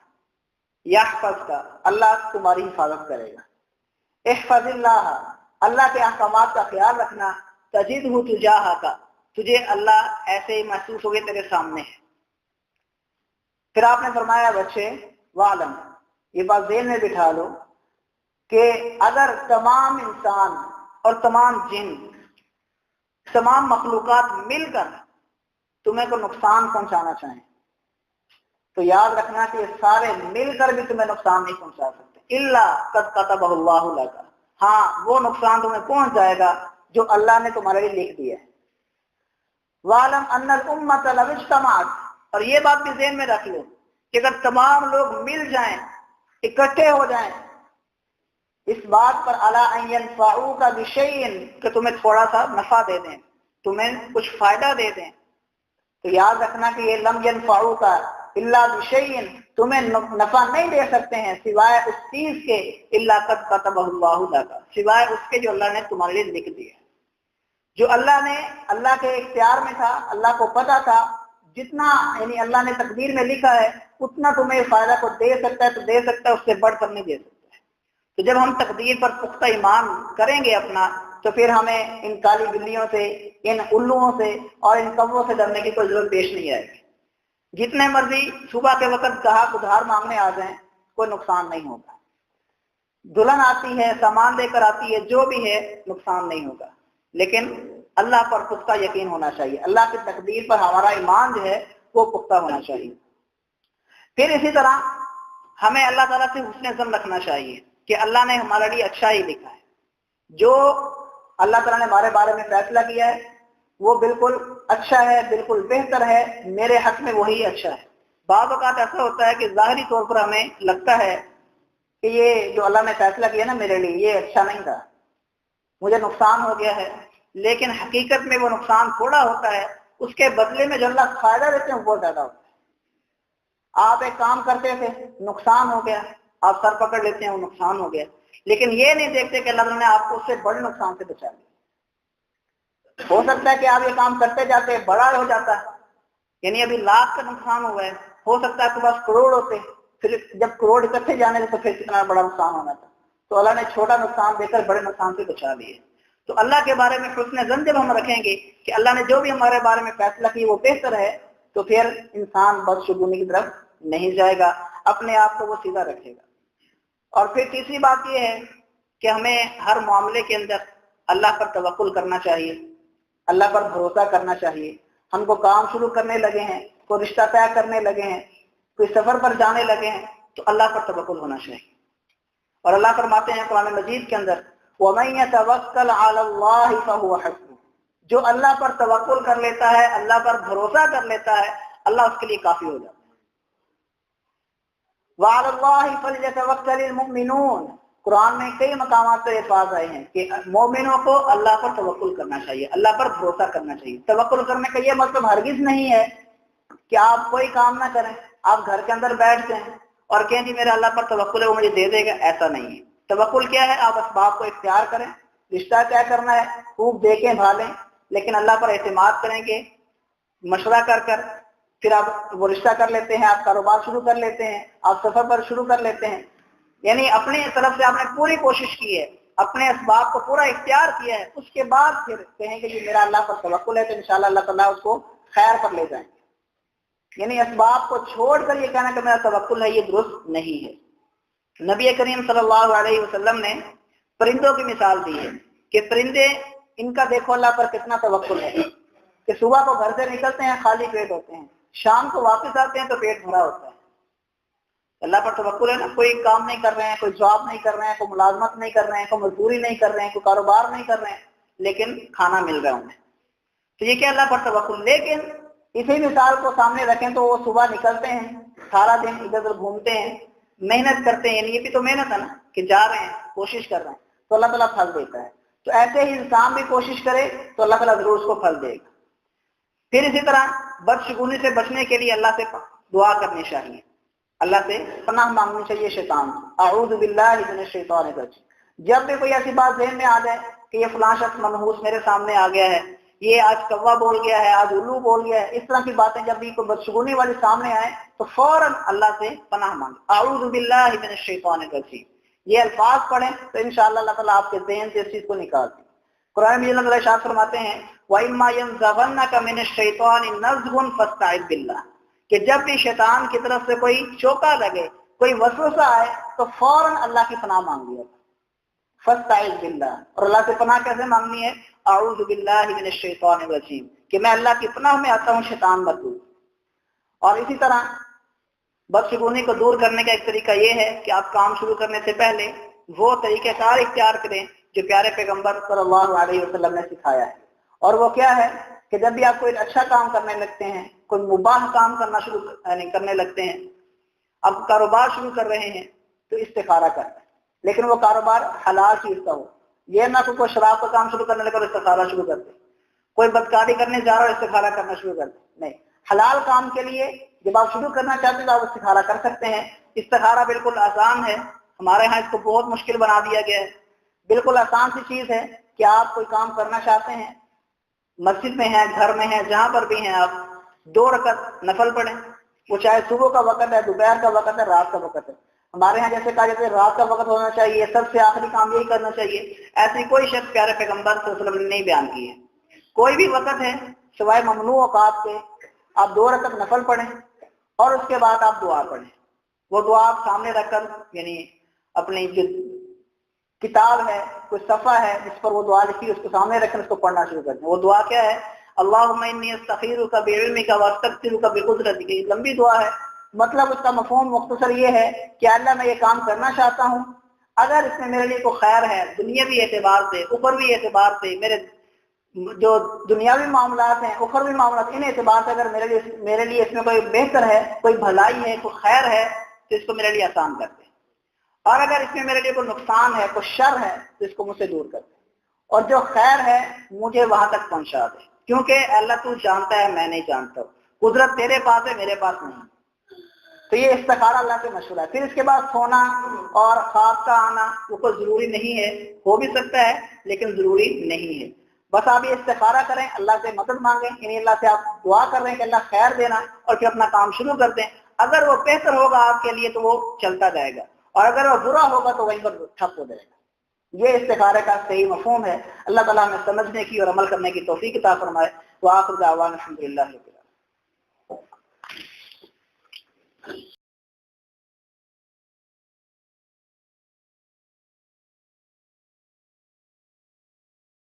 یحفظک، اللہ تمہاری حفاظت کرے گا۔ احفظ اللہ، اللہ کے احکامات کا خیال رکھنا۔ تجدہ تجاہک، تجھے اللہ ایسے ہی محسوس ہوگے تیرے سامنے ہے۔ پھر آپ نے فرمایا بچے وعلم، یہ بات ذہن میں بٹھا لو کہ اگر تمام انسان اور تمام جن، تمام مخلوقات مل کر تمہیں کو نقصان پہنچانا چاہیں تو یاد رکھنا کہ یہ سارے مل کر بھی تمہیں نقصان نہیں پہنچا سکتے، الا قد کتبہ اللہ لک، ہاں وہ نقصان تمہیں پہنچ جائے گا جو اللہ نے تمہارے لیے لکھ دیا ہے۔ وَاعْلَمْ أَنَّ الْأُمَّةَ لَوِ اجْتَمَعَتْ، اور یہ بات بھی ذہن میں رکھ لو کہ اگر تمام لوگ مل جائیں، اکٹھے ہو جائیں اس بات پر عَلَىٰ أَن يَنْفَعُوكَ بِشَيْءٍ، کہ تمہیں تھوڑا سا نفع دے دیں، تمہیں کچھ فائدہ دے دیں، تو یاد رکھنا کہ یہ لم ينفعوك الا بشیء، تمہیں نفع نہیں دے سکتے ہیں سوائے اس چیز کے الا قد كتبہ اللہ لک، سوائے اس کے جو اللہ نے تمہارے لیے لکھ دیا، جو اللہ نے، اللہ کے اختیار میں تھا، اللہ کو پتا تھا جتنا یعنی اللہ نے تقدیر میں لکھا ہے اتنا تمہیں فائدہ کو دے سکتا ہے تو دے سکتا ہے، اس سے بڑھ کر نہیں دے سکتا ہے۔ تو جب ہم تقدیر پر پختہ ایمان کریں گے اپنا، تو پھر ہمیں ان کالی بلیوں سے، ان الوؤں سے اور ان کووں سے ڈرنے کی کوئی ضرورت پیش نہیں آئے گی۔ جتنے مرضی صبح کے وقت گاہک ادھار مانگنے آ جائیں کوئی نقصان نہیں ہوگا، دلہن آتی ہے، سامان لے کر آتی ہے، جو بھی ہے نقصان نہیں ہوگا، لیکن اللہ پر پختہ یقین ہونا چاہیے، اللہ کی تقدیر پر ہمارا ایمان جو ہے وہ پختہ ہونا چاہیے۔ پھر اسی طرح ہمیں اللہ تعالیٰ سے حسن ظن رکھنا چاہیے کہ اللہ نے ہمارے لیے اچھا ہی لکھا ہے، جو اللہ تعالیٰ نے ہمارے بارے میں فیصلہ کیا ہے وہ بالکل اچھا ہے، بالکل بہتر ہے، میرے حق میں وہی اچھا ہے۔ بعض اوقات ایسا ہوتا ہے کہ ظاہری طور پر ہمیں لگتا ہے کہ یہ جو اللہ نے فیصلہ کیا نا میرے لیے یہ اچھا نہیں تھا، مجھے نقصان ہو گیا ہے، لیکن حقیقت میں وہ نقصان تھوڑا ہوتا ہے، اس کے بدلے میں جو اللہ فائدہ دیتے ہیں وہ زیادہ ہوتا ہے۔ آپ ایک کام کرتے تھے، نقصان ہو گیا، آپ سر پکڑ لیتے ہیں، وہ نقصان ہو گیا، لیکن یہ نہیں دیکھتے کہ اللہ تعالیٰ نے آپ کو اس سے بڑے نقصان سے بچا لیا۔ ہو سکتا ہے کہ آپ یہ کام کرتے جاتے بڑا ہو جاتا ہے، یعنی ابھی لاکھ کا نقصان ہوا ہے، ہو سکتا ہے آپ کے پاس کروڑ ہوتے، پھر جب کروڑ اکٹھے جانے تو پھر کتنا بڑا نقصان ہونا تھا، تو اللہ نے چھوٹا نقصان دے کر بڑے نقصان سے بچا لیے۔ تو اللہ کے بارے میں حسن ظن جب ہم رکھیں گے کہ اللہ نے جو بھی ہمارے بارے میں فیصلہ کی وہ بہتر ہے، تو پھر انسان بدشگونی کی طرف نہیں جائے گا، اپنے آپ کو وہ سیدھا رکھے گا۔ اور پھر تیسری بات یہ ہے کہ ہمیں ہر معاملے کے اندر اللہ پر توکل کرنا چاہیے، اللہ پر بھروسہ کرنا چاہیے۔ ہم کو کام شروع کرنے لگے ہیں، کوئی رشتہ طے کرنے لگے ہیں، کوئی سفر پر جانے لگے ہیں، تو اللہ پر توکل ہونا چاہیے۔ اور اللہ فرماتے ہیں قرآن مجید کے اندر وَمَن يَتَوَكَّلْ عَلَى اللَّهِ فَهُوَ حَسْبُهُ، جو اللہ پر توکل کر لیتا ہے، اللہ پر بھروسہ کر لیتا ہے، اللہ اس کے لیے کافی ہو جاتا ہے۔ وَعَلَى اللَّهِ فَلْيَتَوَكَّلِ الْمُؤْمِنُونَ، قرآن میں کئی مقامات پر الفاظ آئے ہیں کہ مومنوں کو اللہ پر توکل کرنا چاہیے، اللہ پر بھروسہ کرنا چاہیے۔ توکل کرنے کا یہ مطلب ہرگز نہیں ہے کہ آپ کوئی کام نہ کریں، آپ گھر کے اندر بیٹھ جائیں اور کہیں جی میرا اللہ پر توکل ہے وہ مجھے دے دے گا، ایسا نہیں ہے۔ توکل کیا ہے؟ آپ اسباب کو اختیار کریں، رشتہ طے کرنا ہے خوب دیکھیں بھالیں، لیکن اللہ پر اعتماد کریں گے، مشورہ کر کر پھر آپ وہ رشتہ کر لیتے ہیں، آپ کاروبار شروع کر لیتے ہیں، آپ سفر پر شروع کر لیتے ہیں، یعنی اپنی طرف سے آپ نے پوری کوشش کی ہے، اپنے اسباب کو پورا اختیار کیا ہے، اس کے بعد پھر کہیں کہ جی میرا اللہ پر توکل ہے، تو انشاءاللہ اللہ تعالیٰ اس کو خیر پر لے جائیں گے۔ یعنی اسباب کو چھوڑ کر یہ کہنا کہ میرا توکل ہے، یہ درست نہیں ہے۔ نبی کریم صلی اللہ علیہ وسلم نے پرندوں کی مثال دی ہے کہ پرندے، ان کا دیکھو اللہ پر کتنا توکل ہے کہ صبح کو گھر سے نکلتے ہیں خالی پیٹ ہوتے ہیں، شام کو واپس آتے ہیں تو پیٹ بھرا ہوتا ہے۔ اللہ پر توکل ہے نا، کوئی کام نہیں کر رہے ہیں، کوئی جاب نہیں کر رہے ہیں، کوئی ملازمت نہیں کر رہے ہیں، کوئی مزدوری نہیں کر رہے ہیں، کوئی کاروبار نہیں کر رہے ہیں، لیکن کھانا مل رہا ہے انہیں، تو یہ کیا اللہ پر توکل۔ لیکن اسی مثال کو سامنے رکھیں تو وہ صبح نکلتے ہیں، سارا دن ادھر ادھر گھومتے ہیں، محنت کرتے ہیں، یہ بھی تو محنت ہے نا کہ جا رہے ہیں، کوشش کر رہے ہیں، تو اللہ تعالیٰ پھل دیتا ہے۔ تو ایسے ہی انسان بھی کوشش کرے تو اللہ تعالیٰ ضرور اس کو پھل دے گا۔ پھر اسی طرح بدشگونی سے بچنے کے لیے اللہ سے دعا کرنی چاہیے، اللہ سے پناہ مانگنی چاہیے شیطان سے، اعوذ باللہ من الشیطان الرجیم۔ جب بھی کوئی ایسی بات ذہن میں آ جائے کہ یہ فلاں شخص منحوس میرے سامنے آ گیا ہے، یہ آج کوا بول گیا ہے، آج الو بول گیا ہے، اس طرح کی باتیں جب بھی کوئی بدشگونی والی سامنے آئے تو فوراً اللہ سے پناہ مانگے، اعوذ باللہ من الشیطان الرجیم۔ یہ الفاظ پڑھیں تو انشاءاللہ اللہ تعالیٰ آپ کے ذہن سے اس چیز کو نکال دیں۔ قرآن مجید میں ارشاد فرماتے ہیں وَإِمَّا يَنزَغَنَّكَ مِنَ الشَّيْطَانِ نَزْغٌ فَاسْتَعِذْ بِاللَّهِ، کہ جب بھی شیطان کی طرف سے کوئی چوکا لگے، کوئی وسوسہ آئے تو فوراً اللہ کی پناہ مانگ لیا، فاستعذ باللہ۔ اور اللہ سے پناہ کیسے مانگنی ہے؟ اعوذ باللہ من الشیطان الرجیم، کہ میں اللہ کی پناہ میں آتا ہوں شیطان مردود۔ اور اسی طرح بدشگونی کو دور کرنے کا ایک طریقہ یہ ہے کہ آپ کام شروع کرنے سے پہلے وہ طریقہ کار اختیار کریں جو پیارے پیغمبر صلی اللہ علیہ وسلم نے سکھایا ہے۔ اور وہ کیا ہے کہ جب بھی آپ کوئی اچھا کام کرنے لگتے ہیں، کوئی مباح کام کرنے لگتے ہیں، آپ کاروبار شروع کر رہے ہیں تو استخارہ کریں، لیکن وہ کاروبار حلال چیز کا ہو۔ یہ نہ کہ کوئی شراب کا کام شروع کرنے لگا اور استخارہ شروع کر دے، کوئی بدکاری کرنے جا رہا اور استخارہ کرنا شروع کر دے، نہیں۔ حلال کام کے لیے جب آپ شروع کرنا چاہتے ہیں تو آپ استخارہ کر سکتے ہیں۔ استخارہ بالکل آسان ہے، ہمارے ہاں اس کو بہت مشکل بنا دیا گیا ہے۔ بالکل آسان سی چیز ہے کہ آپ کوئی کام کرنا چاہتے ہیں، مسجد میں ہیں، گھر میں ہیں، جہاں پر بھی ہیں، آپ 2 رکعت نفل پڑھیں، وہ چاہے صبح کا وقت ہے، دوپہر کا وقت ہے، رات کا وقت ہے۔ ہمارے ہاں جیسے کہا جاتا ہے رات کا وقت ہونا چاہیے، سب سے آخری کام یہی کرنا چاہیے، ایسی کوئی شخص پیارے پیغمبر صلی اللہ علیہ وسلم نے نہیں بیان کی ہے۔ کوئی بھی وقت ہے سوائے ممنوع اوقات کے، آپ 2 رکعت نفل پڑھیں اور اس کے بعد آپ دعا پڑھیں۔ وہ دعا آپ سامنے رکھ کر، یعنی اپنی جو کتاب ہے، کوئی صفحہ ہے جس پر وہ دعا لکھی، اس کو سامنے رکھ کر اس کو پڑھنا شروع کر دیں۔ وہ دعا کیا ہے؟ اللہم انی استخیرک بعلمک واستقدرک بقدرتک۔ یہ لمبی دعا ہے، مطلب اس کا مفہوم مختصر یہ ہے کہ اللہ میں یہ کام کرنا چاہتا ہوں، اگر اس میں میرے لیے کوئی خیر ہے دنیاوی اعتبار سے، اخروی اعتبار سے، میرے جو دنیاوی معاملات ہیں، اخروی معاملات، ان اعتبار سے اگر میرے لیے اس میں کوئی بہتر ہے، کوئی بھلائی ہے، کوئی خیر ہے تو اس کو میرے لیے آسان کر دیں، اور اگر اس میں میرے لیے کوئی نقصان ہے، کوئی شر ہے تو اس کو مجھ سے دور کر دیں، اور جو خیر ہے مجھے وہاں تک پہنچا دے، کیونکہ اللہ تو جانتا ہے، میں نہیں جانتا ہوں، قدرت تیرے پاس ہے، میرے پاس نہیں۔ تو یہ استخارہ اللہ سے مشورہ ہے۔ پھر اس کے بعد سونا اور خواب کا آنا وہ کوئی ضروری نہیں ہے، ہو بھی سکتا ہے لیکن ضروری نہیں ہے۔ بس آپ یہ استخارہ کریں، اللہ سے مدد مانگیں، یعنی اللہ سے آپ دعا کر رہے ہیں کہ اللہ خیر دینا، اور پھر اپنا کام شروع کر دیں۔ اگر وہ بہتر ہوگا آپ کے لیے تو وہ چلتا جائے گا، اور اگر وہ برا ہوگا تو وہیں پر ٹھپ ہو جائے گا۔ یہ استخارے کا صحیح مفہوم ہے۔ اللہ تعالیٰ ہمیں سمجھنے کی اور عمل کرنے کی توفیق عطا فرمائے۔ وآخر دعوانا الحمدللہ۔